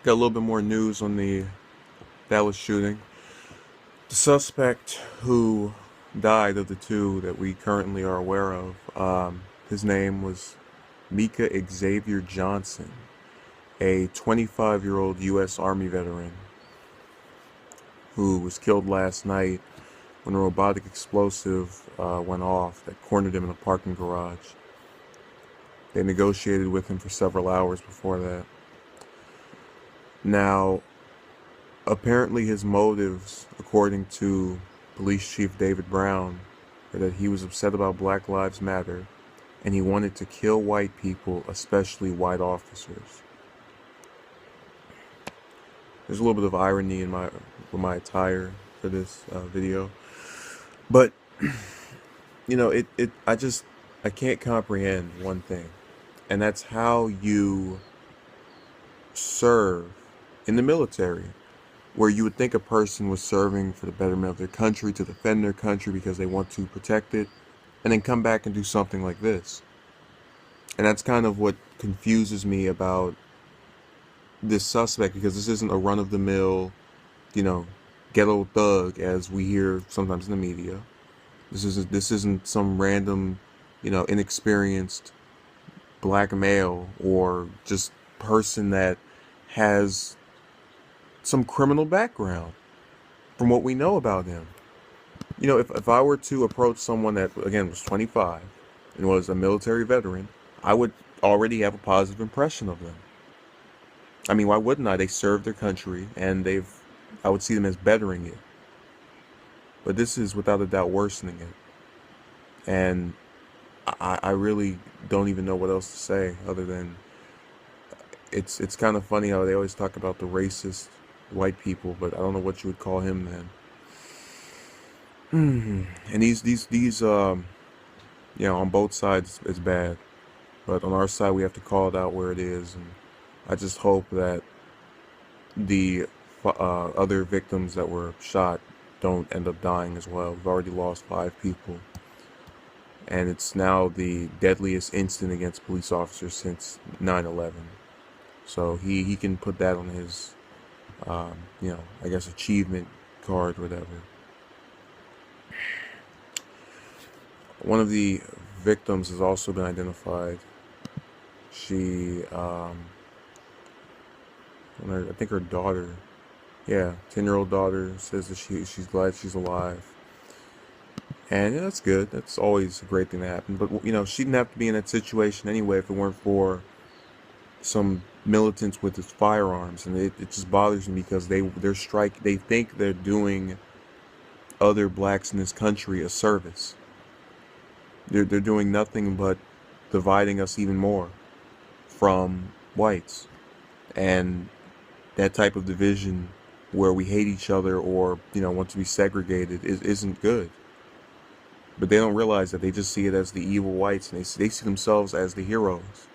Got a little bit more news on the Dallas shooting. The suspect who died of the two that we currently are aware of, his name was Micah Xavier Johnson, a 25-year-old U.S. Army veteran who was killed last night when a robotic explosive went off that cornered him in a parking garage. They negotiated with him for several hours before that. Now, apparently his motives, according to Police Chief David Brown, are that he was upset about Black Lives Matter and he wanted to kill white people, especially white officers. There's a little bit of irony in my attire for this video, but I can't comprehend one thing, and that's how you serve in the military, where you would think a person was serving for the betterment of their country, to defend their country because they want to protect it, and then come back and do something like this. And that's kind of what confuses me about this suspect, because this isn't a run-of-the-mill, ghetto thug as we hear sometimes in the media. This isn't some random, inexperienced black male or just person that has some criminal background from what we know about him. If I were to approach someone that, again, was 25 and was a military veteran, I would already have a positive impression of them. I mean, why wouldn't I? They served their country, and I would see them as bettering it. But this is without a doubt worsening it. And I really don't even know what else to say other than it's kind of funny how they always talk about the racist white people, but I don't know what you would call him then. And these on both sides it's bad, but on our side we have to call it out where it is, and I just hope that the other victims that were shot don't end up dying as well. We've already lost 5 people, and it's now the deadliest incident against police officers since 9/11. So he can put that on his, I guess, achievement card, whatever. One of the victims has also been identified. She, I think her daughter, 10-year-old daughter, says that she's glad she's alive. And that's good. That's always a great thing to happen. But, she didn't have to be in that situation anyway if it weren't for some militants with firearms. And it just bothers me because they think they're doing other blacks in this country a service. They're doing nothing but dividing us even more from whites. And that type of division where we hate each other or, want to be segregated isn't good. But they don't realize that. They just see it as the evil whites, and they see themselves as the heroes.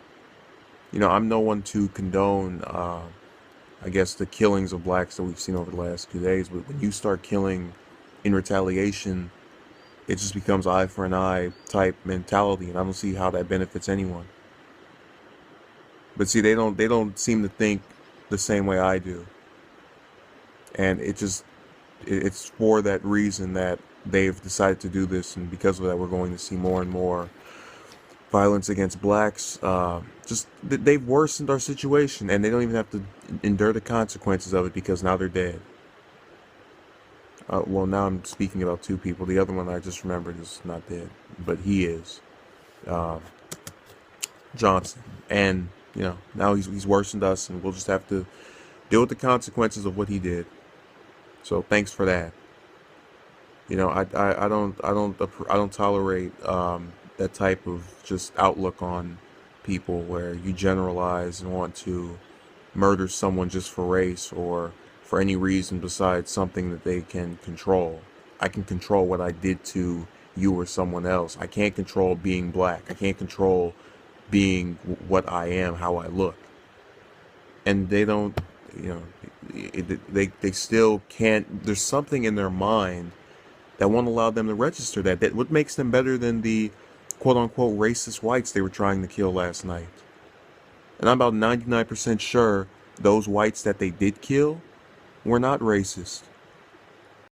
I'm no one to condone, I guess, the killings of blacks that we've seen over the last 2 days. But when you start killing in retaliation, it just becomes eye for an eye type mentality, and I don't see how that benefits anyone. But see, they don't seem to think the same way I do, and it's for that reason that they've decided to do this, and because of that, we're going to see more and more violence against blacks. They've worsened our situation, and they don't even have to endure the consequences of it because now they're dead. Well, now I'm speaking about 2 people. The other one I just remembered is not dead, but he is, Johnson. And, now he's worsened us, and we'll just have to deal with the consequences of what he did. So thanks for that. I don't tolerate that type of just outlook on people where you generalize and want to murder someone just for race or for any reason besides something that they can control. I can control what I did to you or someone else. I can't control being black. I can't control being what I am, how I look. And they don't, they still can't. There's something in their mind that won't allow them to register that. What makes them better than the quote-unquote racist whites they were trying to kill last night? And I'm about 99% sure those whites that they did kill were not racist.